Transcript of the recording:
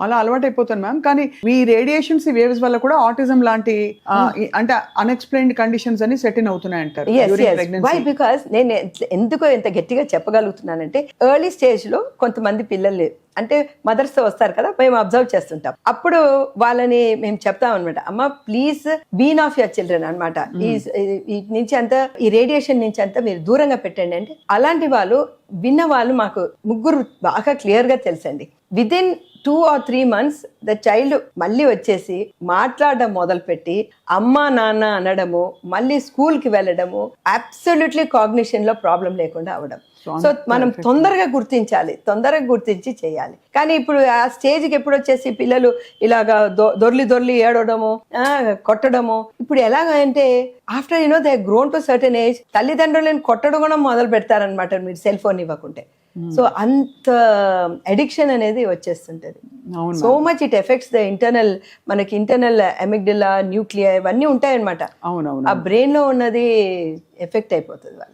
అలా అలవాటు అయిపోతాను మ్యామ్. కానీ ఈ రేడియేషన్స్ వేవ్స్ వల్ల కూడా ఆటిజం లాంటి అంటే అన్ఎక్స్ప్లెయిన్డ్ కండిషన్స్ అని సెటిల్ అవుతున్నాయి అంటారు. వై బికాస్ నేను ఎందుకో ఎంత గట్టిగా చెప్పగలుగుతున్నానంటే ఎర్లీ స్టేజ్ లో కొంతమంది పిల్లలు అంటే మదర్స్ తో వస్తారు కదా, మేము అబ్జర్వ్ చేస్తుంటాం. అప్పుడు వాళ్ళని మేము చెప్తాం అనమాట, అమ్మ please been of your children అనమాట, ఈ నుంచి అంతా ఈ రేడియేషన్ నుంచి అంతా మీరు దూరంగా పెట్టండి అంటే, అలాంటి వాళ్ళు విన్న వాళ్ళు మాకు ముగ్గురు బాగా క్లియర్ గా తెలుసండి. Within 2 or 3 months the child మళ్ళీ వచ్చేసి మాట్లాడడం మొదలుపెట్టి అమ్మా నాన్న అనడము, మళ్ళీ స్కూల్ కి వెళ్ళడము, అబ్సల్యూట్లీ కాగ్నిషన్ లో ప్రాబ్లం లేకుండా అవడం. సో మనం తొందరగా గుర్తించి చేయాలి. కానీ ఇప్పుడు ఆ స్టేజ్కి ఎప్పుడు వచ్చేసి పిల్లలు ఇలాగా దొర్లి ఏడవడము, కొట్టడము, ఇప్పుడు ఎలాగ అంటే after they grown to certain age తల్లిదండ్రులను కొట్టడం కూడా మొదలు పెడతారనమాట మీరు సెల్ ఫోన్ ఇవ్వకుంటే. సో అంత అడిక్షన్ అనేది వచ్చేస్తుంటది. So much it effects the మనకి ఇంటర్నల్ అమిగ్డలా, న్యూక్లియా ఇవన్నీ ఉంటాయన్నమాట. ఆ బ్రెయిన్ లో ఉన్నది ఎఫెక్ట్ అయిపోతుంది.